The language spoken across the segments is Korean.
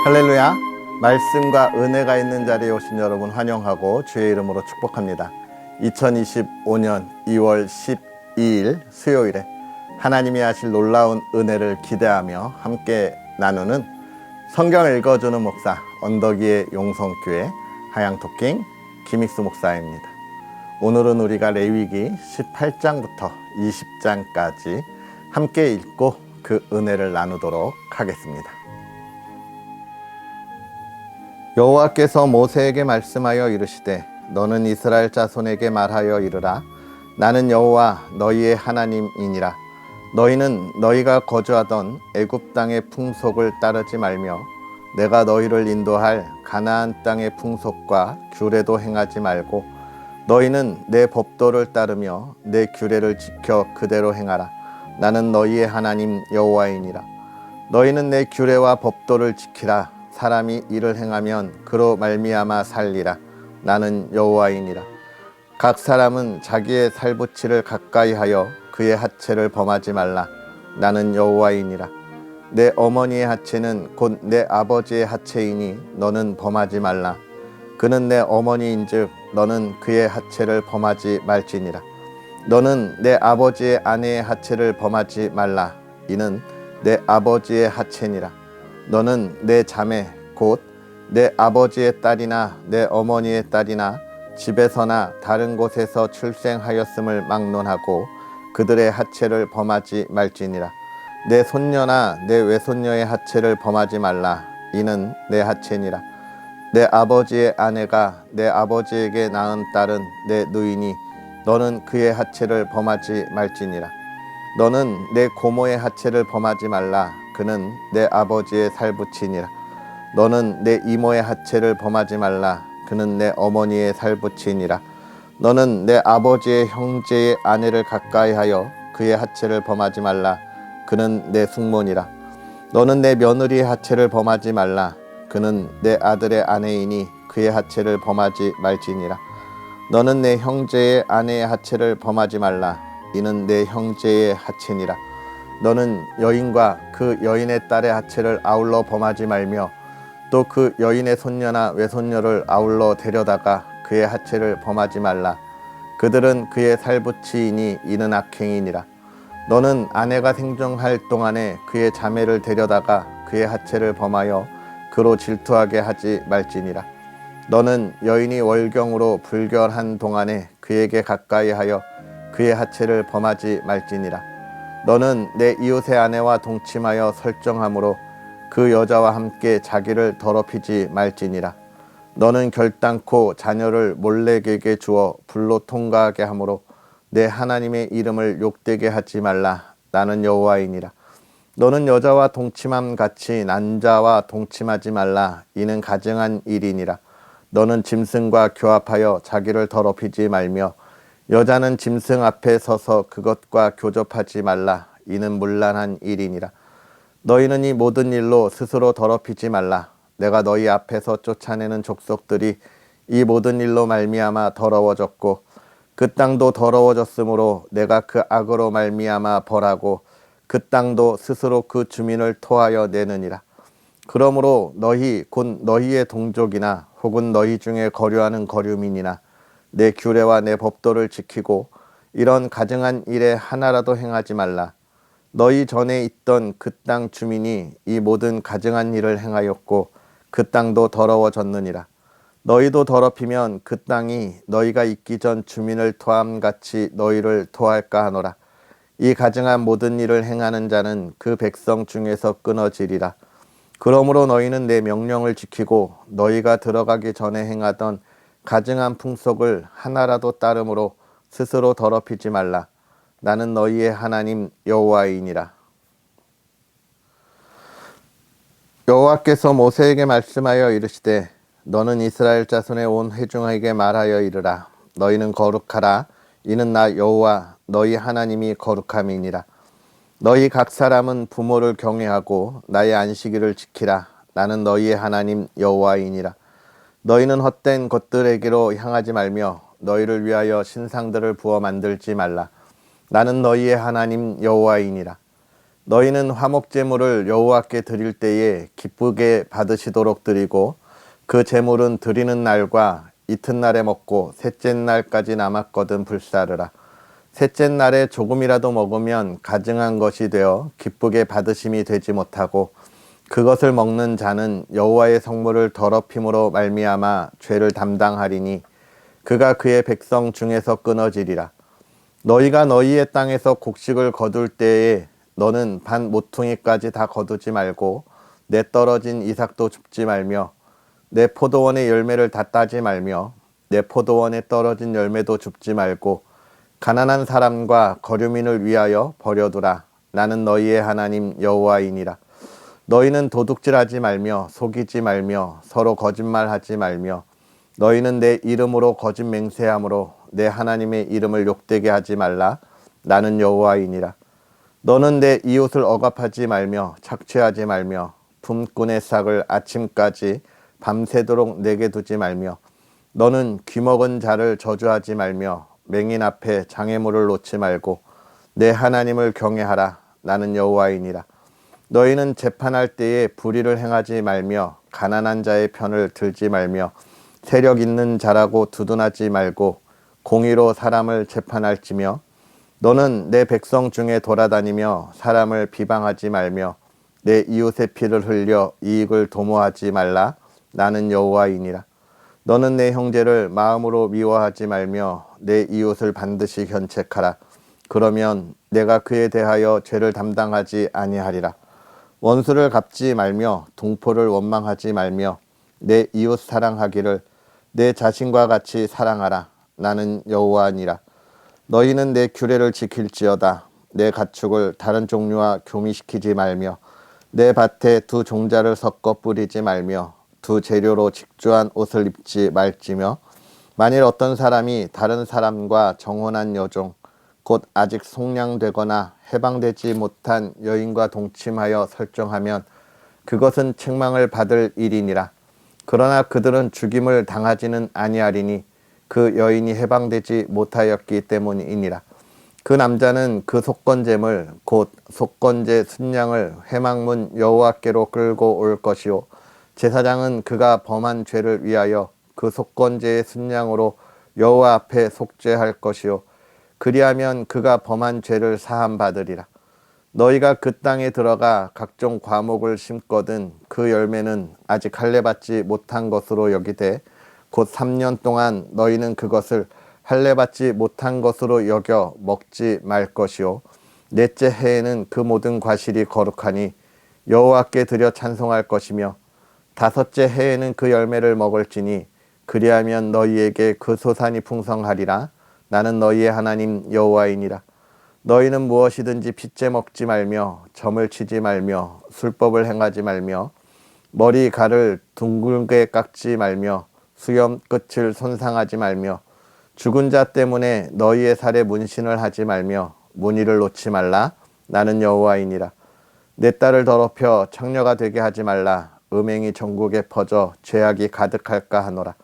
할렐루야. 말씀과 은혜가 있는 자리에 오신 여러분 환영하고 주의 이름으로 축복합니다. 2025년 2월 12일 수요일에 하나님이 하실 놀라운 은혜를 기대하며 함께 나누는 성경을 읽어주는 목사 언덕위의 용성교회 하양토킹 김익수 목사입니다. 오늘은 우리가 레위기 18장부터 20장까지 함께 읽고 그 은혜를 나누도록 하겠습니다. 여호와께서 모세에게 말씀하여 이르시되 너는 이스라엘 자손에게 말하여 이르라. 나는 여호와 너희의 하나님이니라. 너희는 너희가 거주하던 애굽 땅의 풍속을 따르지 말며 내가 너희를 인도할 가나안 땅의 풍속과 규례도 행하지 말고 너희는 내 법도를 따르며 내 규례를 지켜 그대로 행하라. 나는 너희의 하나님 여호와이니라. 너희는 내 규례와 법도를 지키라. 사람이 이를 행하면 그로 말미암아 살리라. 나는 여호와이니라. 각 사람은 자기의 살붙이를 가까이 하여 그의 하체를 범하지 말라. 나는 여호와이니라. 내 어머니의 하체는 곧 내 아버지의 하체이니 너는 범하지 말라. 그는 내 어머니인즉 너는 그의 하체를 범하지 말지니라. 너는 내 아버지의 아내의 하체를 범하지 말라. 이는 내 아버지의 하체니라. 너는 내 자매 곧 내 아버지의 딸이나 내 어머니의 딸이나 집에서나 다른 곳에서 출생하였음을 막론하고 그들의 하체를 범하지 말지니라. 내 손녀나 내 외손녀의 하체를 범하지 말라. 이는 내 하체니라. 내 아버지의 아내가 내 아버지에게 낳은 딸은 내 누이니 너는 그의 하체를 범하지 말지니라. 너는 내 고모의 하체를 범하지 말라. 그는 내 아버지의 살붙이니라. 너는 내 이모의 하체를 범하지 말라. 그는 내 어머니의 살붙이니라. 너는 내 아버지의 형제의 아내를 가까이 하여 그의 하체를 범하지 말라. 그는 내 숙모니라. 너는 내 며느리의 하체를 범하지 말라. 그는 내 아들의 아내이니 그의 하체를 범하지 말지니라. 너는 내 형제의 아내의 하체를 범하지 말라. 이는 내 형제의 하체니라. 너는 여인과 그 여인의 딸의 하체를 아울러 범하지 말며 또 그 여인의 손녀나 외손녀를 아울러 데려다가 그의 하체를 범하지 말라. 그들은 그의 살붙이이니 이는 악행이니라. 너는 아내가 생존할 동안에 그의 자매를 데려다가 그의 하체를 범하여 그로 질투하게 하지 말지니라. 너는 여인이 월경으로 불결한 동안에 그에게 가까이 하여 그의 하체를 범하지 말지니라. 너는 내 이웃의 아내와 동침하여 설정함으로 그 여자와 함께 자기를 더럽히지 말지니라. 너는 결단코 자녀를 몰렉에게 주어 불로 통과하게 하므로 내 하나님의 이름을 욕되게 하지 말라. 나는 여호와이니라. 너는 여자와 동침함 같이 난자와 동침하지 말라. 이는 가증한 일이니라. 너는 짐승과 교합하여 자기를 더럽히지 말며 여자는 짐승 앞에 서서 그것과 교접하지 말라. 이는 문란한 일이니라. 너희는 이 모든 일로 스스로 더럽히지 말라. 내가 너희 앞에서 쫓아내는 족속들이 이 모든 일로 말미암아 더러워졌고 그 땅도 더러워졌으므로 내가 그 악으로 말미암아 벌하고 그 땅도 스스로 그 주민을 토하여 내느니라. 그러므로 너희 곧 너희의 동족이나 혹은 너희 중에 거류하는 거류민이나 내 규례와 내 법도를 지키고 이런 가증한 일에 하나라도 행하지 말라. 너희 전에 있던 그 땅 주민이 이 모든 가증한 일을 행하였고 그 땅도 더러워졌느니라. 너희도 더럽히면 그 땅이 너희가 있기 전 주민을 토함같이 너희를 토할까 하노라. 이 가증한 모든 일을 행하는 자는 그 백성 중에서 끊어지리라. 그러므로 너희는 내 명령을 지키고 너희가 들어가기 전에 행하던 가증한 풍속을 하나라도 따름으로 스스로 더럽히지 말라. 나는 너희의 하나님 여호와이니라. 여호와께서 모세에게 말씀하여 이르시되 너는 이스라엘 자손의 온 회중에게 말하여 이르라. 너희는 거룩하라. 이는 나 여호와 너희 하나님이 거룩함이니라. 너희 각 사람은 부모를 경외하고 나의 안식일을 지키라. 나는 너희의 하나님 여호와이니라. 너희는 헛된 것들에게로 향하지 말며 너희를 위하여 신상들을 부어 만들지 말라. 나는 너희의 하나님 여호와이니라. 너희는 화목 제물을 여호와께 드릴 때에 기쁘게 받으시도록 드리고 그 제물은 드리는 날과 이튿날에 먹고 셋째 날까지 남았거든 불사르라. 셋째 날에 조금이라도 먹으면 가증한 것이 되어 기쁘게 받으심이 되지 못하고 그것을 먹는 자는 여호와의 성물을 더럽힘으로 말미암아 죄를 담당하리니 그가 그의 백성 중에서 끊어지리라. 너희가 너희의 땅에서 곡식을 거둘 때에 너는 반 모퉁이까지 다 거두지 말고 내 떨어진 이삭도 줍지 말며 내 포도원의 열매를 다 따지 말며 내 포도원에 떨어진 열매도 줍지 말고 가난한 사람과 거류민을 위하여 버려두라. 나는 너희의 하나님 여호와이니라. 너희는 도둑질하지 말며 속이지 말며 서로 거짓말하지 말며 너희는 내 이름으로 거짓 맹세함으로 내 하나님의 이름을 욕되게 하지 말라. 나는 여호와이니라. 너는 내 이웃을 억압하지 말며 착취하지 말며 품꾼의 삭을 아침까지 밤새도록 내게 두지 말며 너는 귀먹은 자를 저주하지 말며 맹인 앞에 장애물을 놓지 말고 내 하나님을 경외하라. 나는 여호와이니라. 너희는 재판할 때에 불의를 행하지 말며 가난한 자의 편을 들지 말며 세력 있는 자라고 두둔하지 말고 공의로 사람을 재판할지며 너는 내 백성 중에 돌아다니며 사람을 비방하지 말며 내 이웃의 피를 흘려 이익을 도모하지 말라. 나는 여호와이니라. 너는 내 형제를 마음으로 미워하지 말며 내 이웃을 반드시 견책하라. 그러면 내가 그에 대하여 죄를 담당하지 아니하리라. 원수를 갚지 말며 동포를 원망하지 말며 내 이웃 사랑하기를 내 자신과 같이 사랑하라. 나는 여호와니라. 너희는 내 규례를 지킬지어다. 내 가축을 다른 종류와 교미시키지 말며 내 밭에 두 종자를 섞어 뿌리지 말며 두 재료로 직조한 옷을 입지 말지며 만일 어떤 사람이 다른 사람과 정혼한 여종 곧 아직 속량되거나 해방되지 못한 여인과 동침하여 설정하면 그것은 책망을 받을 일이니라. 그러나 그들은 죽임을 당하지는 아니하리니 그 여인이 해방되지 못하였기 때문이니라. 그 남자는 그 속건제물 곧 속건제 순양을 회막문 여호와께로 끌고 올 것이요 제사장은 그가 범한 죄를 위하여 그 속건제의 순양으로 여호와 앞에 속죄할 것이요 그리하면 그가 범한 죄를 사함 받으리라. 너희가 그 땅에 들어가 각종 과목을 심거든 그 열매는 아직 할례받지 못한 것으로 여기되 곧 3년 동안 너희는 그것을 할례받지 못한 것으로 여겨 먹지 말 것이요 넷째 해에는 그 모든 과실이 거룩하니 여호와께 드려 찬송할 것이며 다섯째 해에는 그 열매를 먹을지니 그리하면 너희에게 그 소산이 풍성하리라. 나는 너희의 하나님 여호와이니라. 너희는 무엇이든지 핏째 먹지 말며 점을 치지 말며 술법을 행하지 말며 머리칼을 둥글게 깎지 말며 수염 끝을 손상하지 말며 죽은 자 때문에 너희의 살에 문신을 하지 말며 무늬를 놓지 말라. 나는 여호와이니라. 내 딸을 더럽혀 창녀가 되게 하지 말라. 음행이 전국에 퍼져 죄악이 가득할까 하노라.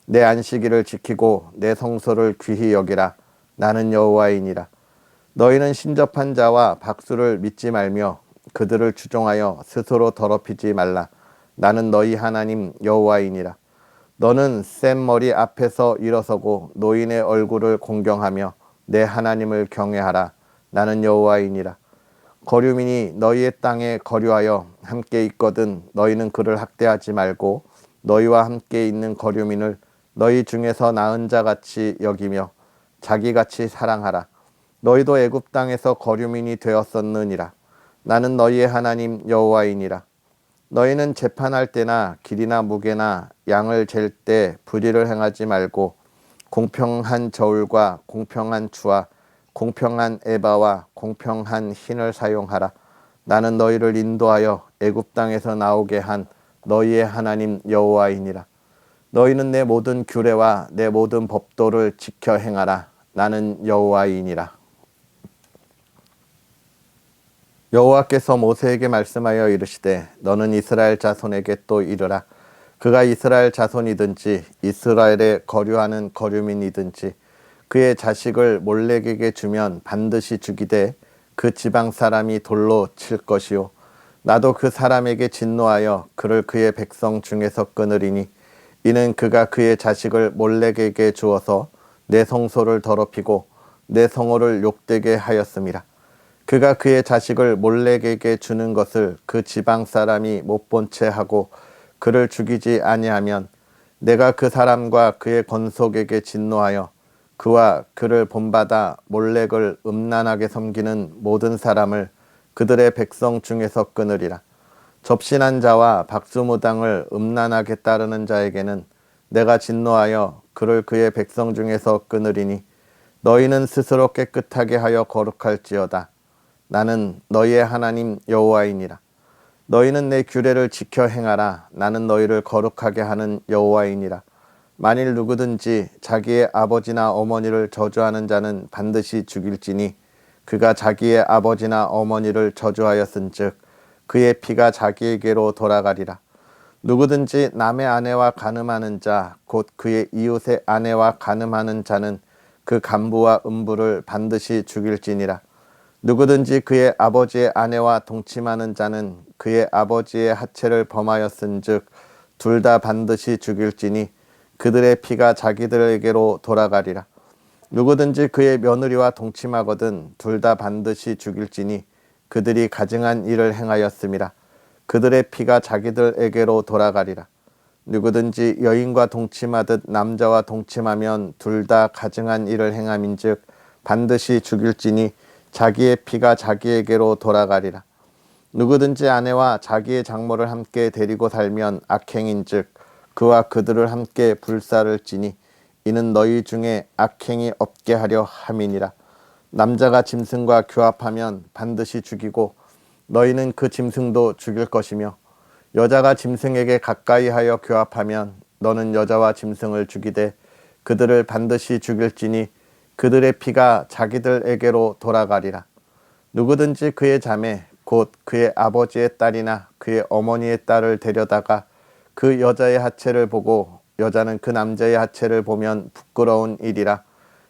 내 안식일을 지키고 내 성소를 귀히 여기라. 나는 여호와이니라. 너희는 신접한 자와 박수를 믿지 말며 그들을 추종하여 스스로 더럽히지 말라. 나는 너희 하나님 여호와이니라. 너는 센 머리 앞에서 일어서고 노인의 얼굴을 공경하며 내 하나님을 경외하라. 나는 여호와이니라. 거류민이 너희의 땅에 거류하여 함께 있거든 너희는 그를 학대하지 말고 너희와 함께 있는 거류민을 너희 중에서 나은 자같이 여기며 자기같이 사랑하라. 너희도 애굽 땅에서 거류민이 되었었느니라. 나는 너희의 하나님 여호와이니라. 너희는 재판할 때나 길이나 무게나 양을 잴 때 불의를 행하지 말고 공평한 저울과 공평한 추와 공평한 에바와 공평한 흰을 사용하라. 나는 너희를 인도하여 애굽 땅에서 나오게 한 너희의 하나님 여호와이니라. 너희는 내 모든 규례와 내 모든 법도를 지켜 행하라. 나는 여호와이니라. 여호와께서 모세에게 말씀하여 이르시되 너는 이스라엘 자손에게 또 이르라. 그가 이스라엘 자손이든지 이스라엘에 거류하는 거류민이든지 그의 자식을 몰렉에게 주면 반드시 죽이되 그 지방 사람이 돌로 칠 것이요 나도 그 사람에게 진노하여 그를 그의 백성 중에서 끊으리니 이는 그가 그의 자식을 몰렉에게 주어서 내 성소를 더럽히고 내 성호를 욕되게 하였음이라. 그가 그의 자식을 몰렉에게 주는 것을 그 지방 사람이 못 본 채 하고 그를 죽이지 아니하면 내가 그 사람과 그의 건속에게 진노하여 그와 그를 본받아 몰렉을 음란하게 섬기는 모든 사람을 그들의 백성 중에서 끊으리라. 접신한 자와 박수무당을 음란하게 따르는 자에게는 내가 진노하여 그를 그의 백성 중에서 끊으리니 너희는 스스로 깨끗하게 하여 거룩할지어다. 나는 너희의 하나님 여호와이니라. 너희는 내 규례를 지켜 행하라. 나는 너희를 거룩하게 하는 여호와이니라. 만일 누구든지 자기의 아버지나 어머니를 저주하는 자는 반드시 죽일지니 그가 자기의 아버지나 어머니를 저주하였은즉 그의 피가 자기에게로 돌아가리라. 누구든지 남의 아내와 간음하는 자 곧 그의 이웃의 아내와 간음하는 자는 그 간부와 음부를 반드시 죽일지니라. 누구든지 그의 아버지의 아내와 동침하는 자는 그의 아버지의 하체를 범하였은즉 둘 다 반드시 죽일지니 그들의 피가 자기들에게로 돌아가리라. 누구든지 그의 며느리와 동침하거든 둘 다 반드시 죽일지니 그들이 가증한 일을 행하였음이라. 그들의 피가 자기들에게로 돌아가리라. 누구든지 여인과 동침하듯 남자와 동침하면 둘 다 가증한 일을 행함인즉 반드시 죽일지니 자기의 피가 자기에게로 돌아가리라. 누구든지 아내와 자기의 장모를 함께 데리고 살면 악행인즉 그와 그들을 함께 불살을지니 이는 너희 중에 악행이 없게 하려 함이니라. 남자가 짐승과 교합하면 반드시 죽이고 너희는 그 짐승도 죽일 것이며 여자가 짐승에게 가까이 하여 교합하면 너는 여자와 짐승을 죽이되 그들을 반드시 죽일지니 그들의 피가 자기들에게로 돌아가리라. 누구든지 그의 자매 곧 그의 아버지의 딸이나 그의 어머니의 딸을 데려다가 그 여자의 하체를 보고 여자는 그 남자의 하체를 보면 부끄러운 일이라.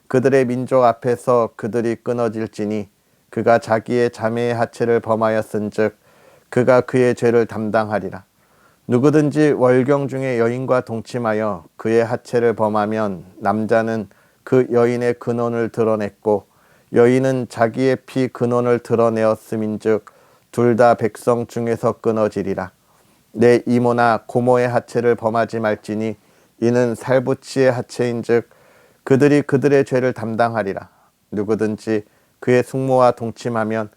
그들의 민족 앞에서 그들이 끊어질지니 그가 자기의 자매의 하체를 범하였은즉 그가 그의 죄를 담당하리라. 누구든지 월경 중에 여인과 동침하여 그의 하체를 범하면 남자는 그 여인의 근원을 드러냈고 여인은 자기의 피 근원을 드러내었음인즉 둘 다 백성 중에서 끊어지리라. 내 이모나 고모의 하체를 범하지 말지니 이는 살부치의 하체인즉 그들이 그들의 죄를 담당하리라. 누구든지 그의 숙모와 동침하면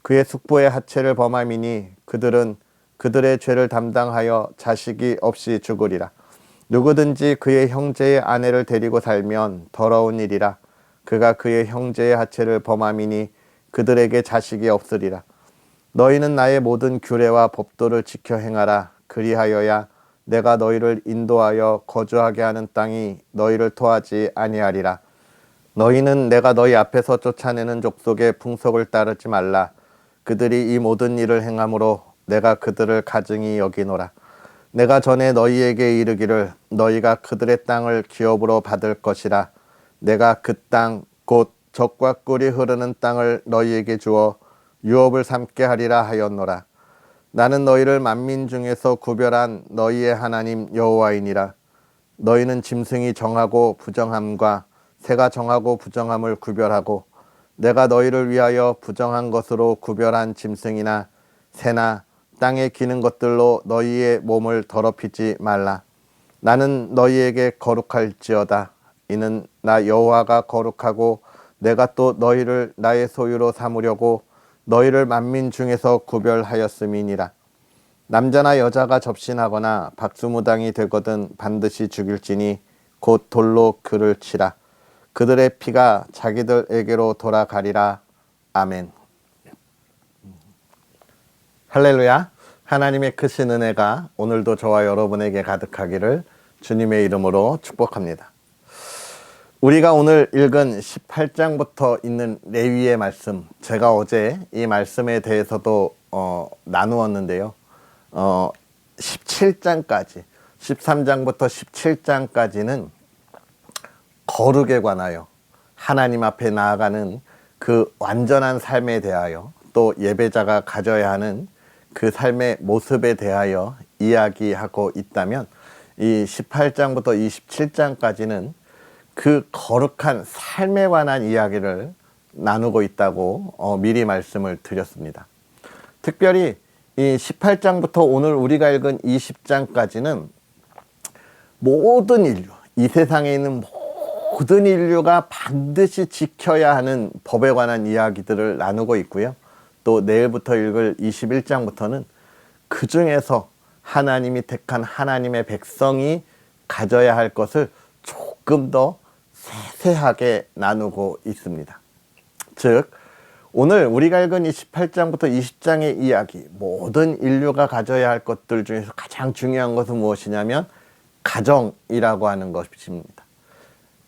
그의 숙부의 하체를 범함이니 그들은 그들의 죄를 담당하여 자식이 없이 죽으리라. 누구든지 그의 형제의 아내를 데리고 살면 더러운 일이라. 그가 그의 형제의 하체를 범함이니 그들에게 자식이 없으리라. 너희는 나의 모든 규례와 법도를 지켜 행하라. 그리하여야 내가 너희를 인도하여 거주하게 하는 땅이 너희를 토하지 아니하리라. 너희는 내가 너희 앞에서 쫓아내는 족속의 풍속을 따르지 말라. 그들이 이 모든 일을 행함으로 내가 그들을 가증히 여기노라. 내가 전에 너희에게 이르기를 너희가 그들의 땅을 기업으로 받을 것이라. 내가 그 땅 곧 젖과 꿀이 흐르는 땅을 너희에게 주어 유업을 삼게 하리라 하였노라. 나는 너희를 만민 중에서 구별한 너희의 하나님 여호와이니라. 너희는 짐승이 정하고 부정함과 새가 정하고 부정함을 구별하고 내가 너희를 위하여 부정한 것으로 구별한 짐승이나 새나 땅에 기는 것들로 너희의 몸을 더럽히지 말라. 나는 너희에게 거룩할지어다. 이는 나 여호와가 거룩하고 내가 또 너희를 나의 소유로 삼으려고 너희를 만민 중에서 구별하였음이니라. 남자나 여자가 접신하거나 박수무당이 되거든 반드시 죽일지니 곧 돌로 그를 치라. 그들의 피가 자기들에게로 돌아가리라. 아멘. 할렐루야. 하나님의 크신 은혜가 오늘도 저와 여러분에게 가득하기를 주님의 이름으로 축복합니다. 우리가 오늘 읽은 18장부터 있는 레위의 말씀, 제가 어제 이 말씀에 대해서도 나누었는데요. 17장까지, 13장부터 17장까지는 거룩에 관하여 하나님 앞에 나아가는 그 완전한 삶에 대하여, 또 예배자가 가져야 하는 그 삶의 모습에 대하여 이야기하고 있다면, 이 18장부터 27장까지는 그 거룩한 삶에 관한 이야기를 나누고 있다고 미리 말씀을 드렸습니다. 특별히 이 18장부터 오늘 우리가 읽은 20장까지는 모든 인류, 이 세상에 있는 모든 인류가 반드시 지켜야 하는 법에 관한 이야기들을 나누고 있고요. 또 내일부터 읽을 21장부터는 그 중에서 하나님이 택한 하나님의 백성이 가져야 할 것을 조금 더 세세하게 나누고 있습니다. 즉, 오늘 우리가 읽은 28장부터 20장의 이야기, 모든 인류가 가져야 할 것들 중에서 가장 중요한 것은 무엇이냐면 가정이라고 하는 것입니다.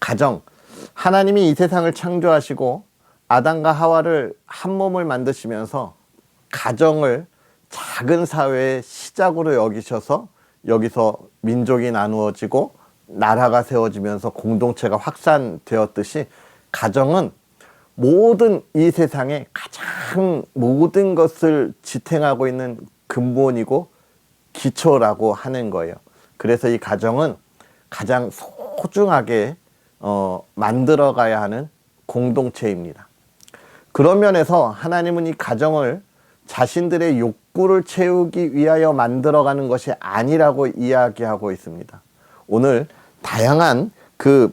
가정, 하나님이 이 세상을 창조하시고 아담과 하와를 한 몸을 만드시면서 가정을 작은 사회의 시작으로 여기셔서 여기서 민족이 나누어지고 나라가 세워지면서 공동체가 확산되었듯이 가정은 모든 이 세상에 가장 모든 것을 지탱하고 있는 근본이고 기초라고 하는 거예요. 그래서 이 가정은 가장 소중하게 만들어가야 하는 공동체입니다. 그런 면에서 하나님은 이 가정을 자신들의 욕구를 채우기 위하여 만들어가는 것이 아니라고 이야기하고 있습니다. 오늘 다양한 그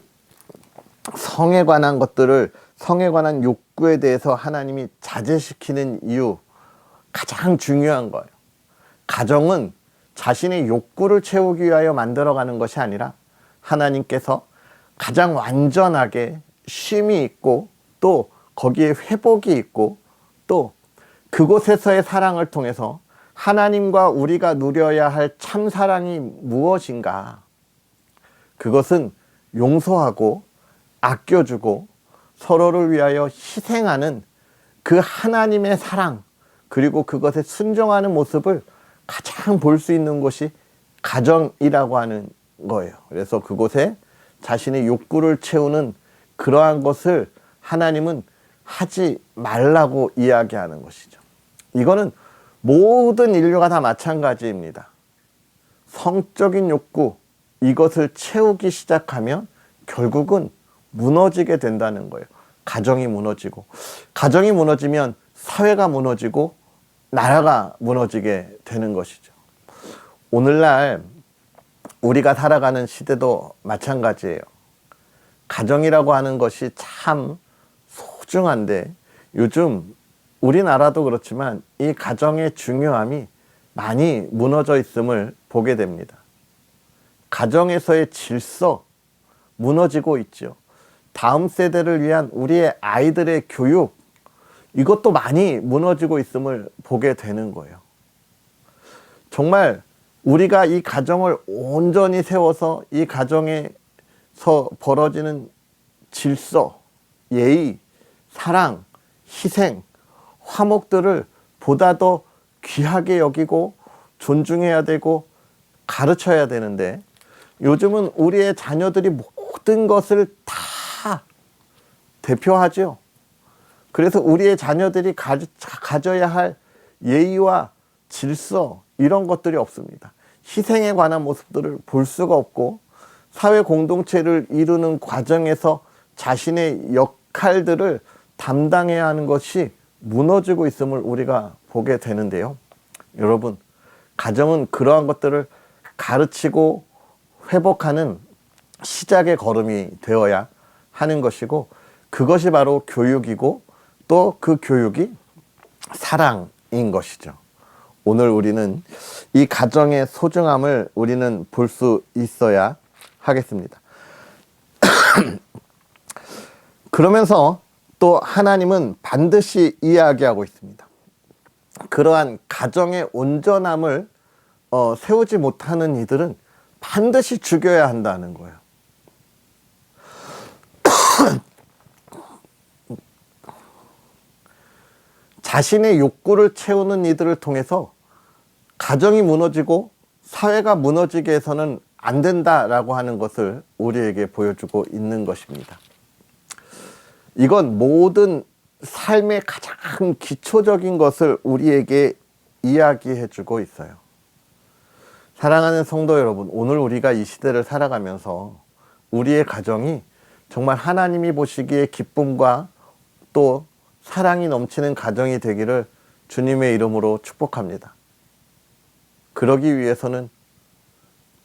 성에 관한 것들을, 성에 관한 욕구에 대해서 하나님이 자제시키는 이유, 가장 중요한 거예요. 가정은 자신의 욕구를 채우기 위하여 만들어가는 것이 아니라 하나님께서 가장 완전하게 쉼이 있고 또 거기에 회복이 있고 또 그곳에서의 사랑을 통해서 하나님과 우리가 누려야 할 참사랑이 무엇인가? 그것은 용서하고 아껴주고 서로를 위하여 희생하는 그 하나님의 사랑, 그리고 그것에 순종하는 모습을 가장 볼 수 있는 곳이 가정이라고 하는 거예요. 그래서 그곳에 자신의 욕구를 채우는 그러한 것을 하나님은 하지 말라고 이야기하는 것이죠. 이거는 모든 인류가 다 마찬가지입니다. 성적인 욕구, 이것을 채우기 시작하면 결국은 무너지게 된다는 거예요. 가정이 무너지고, 가정이 무너지면 사회가 무너지고 나라가 무너지게 되는 것이죠. 오늘날 우리가 살아가는 시대도 마찬가지예요. 가정이라고 하는 것이 참 소중한데 요즘 우리나라도 그렇지만 이 가정의 중요함이 많이 무너져 있음을 보게 됩니다. 가정에서의 질서 무너지고 있죠. 다음 세대를 위한 우리의 아이들의 교육, 이것도 많이 무너지고 있음을 보게 되는 거예요. 정말 우리가 이 가정을 온전히 세워서 이 가정에서 벌어지는 질서, 예의, 사랑, 희생, 화목들을 보다 더 귀하게 여기고 존중해야 되고 가르쳐야 되는데, 요즘은 우리의 자녀들이 모든 것을 다 대표하죠. 그래서 우리의 자녀들이 가져야 할 예의와 질서, 이런 것들이 없습니다. 희생에 관한 모습들을 볼 수가 없고 사회 공동체를 이루는 과정에서 자신의 역할들을 담당해야 하는 것이 무너지고 있음을 우리가 보게 되는데요. 여러분, 가정은 그러한 것들을 가르치고 회복하는 시작의 걸음이 되어야 하는 것이고, 그것이 바로 교육이고 또 그 교육이 사랑인 것이죠. 오늘 우리는 이 가정의 소중함을 우리는 볼 수 있어야 하겠습니다. 그러면서 또 하나님은 반드시 이야기하고 있습니다. 그러한 가정의 온전함을 세우지 못하는 이들은 반드시 죽여야 한다는 거예요. 자신의 욕구를 채우는 이들을 통해서 가정이 무너지고 사회가 무너지게 해서는 안 된다라고 하는 것을 우리에게 보여주고 있는 것입니다. 이건 모든 삶의 가장 기초적인 것을 우리에게 이야기해 주고 있어요. 사랑하는 성도 여러분, 오늘 우리가 이 시대를 살아가면서 우리의 가정이 정말 하나님이 보시기에 기쁨과 또 사랑이 넘치는 가정이 되기를 주님의 이름으로 축복합니다. 그러기 위해서는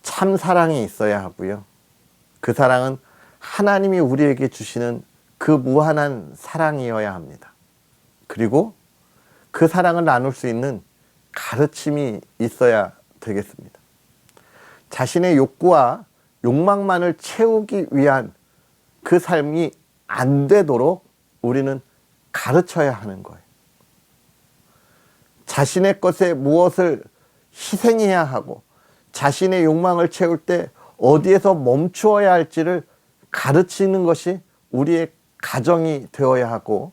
참 사랑이 있어야 하고요. 그 사랑은 하나님이 우리에게 주시는 그 무한한 사랑이어야 합니다. 그리고 그 사랑을 나눌 수 있는 가르침이 있어야 되겠습니다. 자신의 욕구와 욕망만을 채우기 위한 그 삶이 안 되도록 우리는 가르쳐야 하는 거예요. 자신의 것에 무엇을 희생해야 하고 자신의 욕망을 채울 때 어디에서 멈추어야 할지를 가르치는 것이 우리의 가정이 되어야 하고,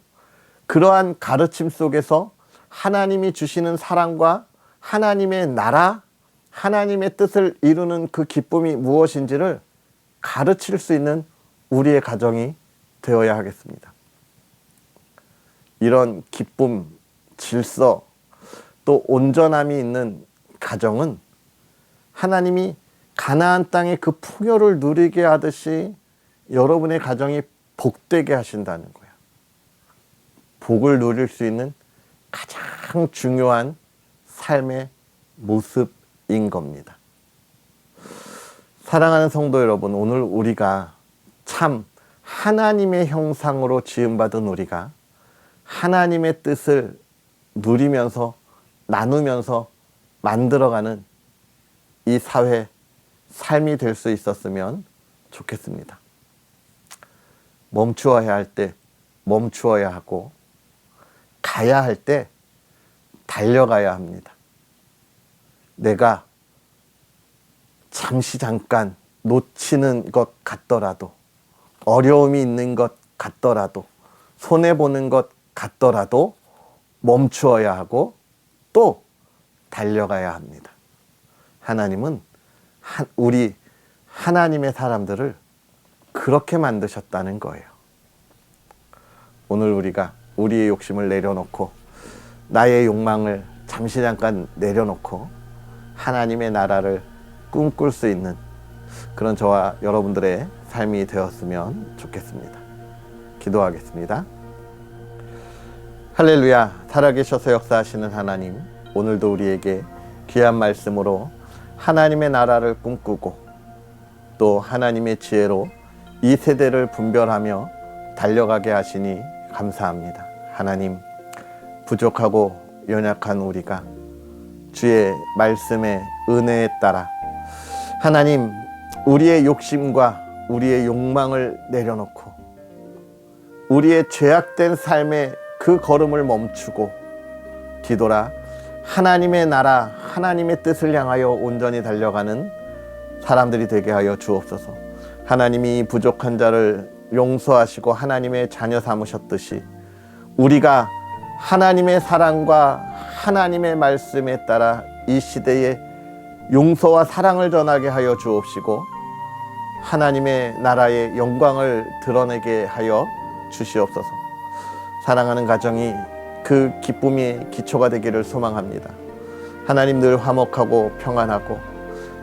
그러한 가르침 속에서 하나님이 주시는 사랑과 하나님의 나라, 하나님의 뜻을 이루는 그 기쁨이 무엇인지를 가르칠 수 있는 우리의 가정이 되어야 하겠습니다. 이런 기쁨, 질서, 또 온전함이 있는 가정은 하나님이 가나안 땅의 그 풍요를 누리게 하듯이 여러분의 가정이 복되게 하신다는 거예요. 복을 누릴 수 있는 가장 중요한 삶의 모습인 겁니다. 사랑하는 성도 여러분, 오늘 우리가 참 하나님의 형상으로 지음받은 우리가 하나님의 뜻을 누리면서 나누면서 만들어가는 이 사회, 삶이 될 수 있었으면 좋겠습니다. 멈추어야 할 때 멈추어야 하고, 가야 할 때 달려가야 합니다. 내가 잠깐 놓치는 것 같더라도, 어려움이 있는 것 같더라도, 손해보는 것 같더라도 멈추어야 하고 또 달려가야 합니다. 하나님은 우리 하나님의 사람들을 그렇게 만드셨다는 거예요. 오늘 우리가 우리의 욕심을 내려놓고 나의 욕망을 잠깐 내려놓고 하나님의 나라를 꿈꿀 수 있는 그런 저와 여러분들의 삶이 되었으면 좋겠습니다. 기도하겠습니다. 할렐루야, 살아계셔서 역사하시는 하나님, 오늘도 우리에게 귀한 말씀으로 하나님의 나라를 꿈꾸고 또 하나님의 지혜로 이 세대를 분별하며 달려가게 하시니 감사합니다. 하나님, 부족하고 연약한 우리가 주의 말씀의 은혜에 따라 하나님, 우리의 욕심과 우리의 욕망을 내려놓고 우리의 죄악된 삶의 그 걸음을 멈추고 뒤돌아 하나님의 나라, 하나님의 뜻을 향하여 온전히 달려가는 사람들이 되게 하여 주옵소서. 하나님이 부족한 자를 용서하시고 하나님의 자녀 삼으셨듯이 우리가 하나님의 사랑과 하나님의 말씀에 따라 이 시대에 용서와 사랑을 전하게 하여 주옵시고 하나님의 나라의 영광을 드러내게 하여 주시옵소서. 사랑하는 가정이 그 기쁨의 기초가 되기를 소망합니다. 하나님, 늘 화목하고 평안하고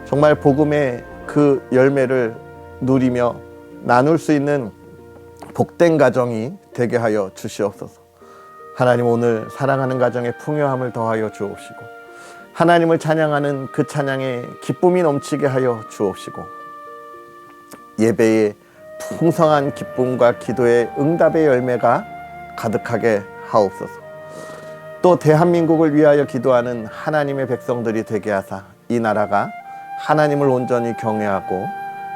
정말 복음의 그 열매를 누리며 나눌 수 있는 복된 가정이 되게 하여 주시옵소서. 하나님, 오늘 사랑하는 가정의 풍요함을 더하여 주옵시고 하나님을 찬양하는 그 찬양에 기쁨이 넘치게 하여 주옵시고 예배의 풍성한 기쁨과 기도의 응답의 열매가 가득하게 하옵소서. 또 대한민국을 위하여 기도하는 하나님의 백성들이 되게 하사 이 나라가 하나님을 온전히 경외하고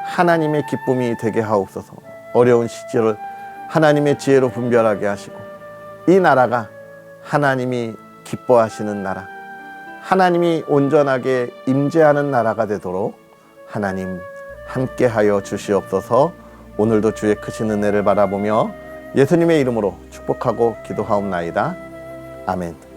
하나님의 기쁨이 되게 하옵소서. 어려운 시절을 하나님의 지혜로 분별하게 하시고 이 나라가 하나님이 기뻐하시는 나라, 하나님이 온전하게 임재하는 나라가 되도록 하나님 함께하여 주시옵소서. 오늘도 주의 크신 은혜를 바라보며 예수님의 이름으로 축복하고 기도하옵나이다. 아멘.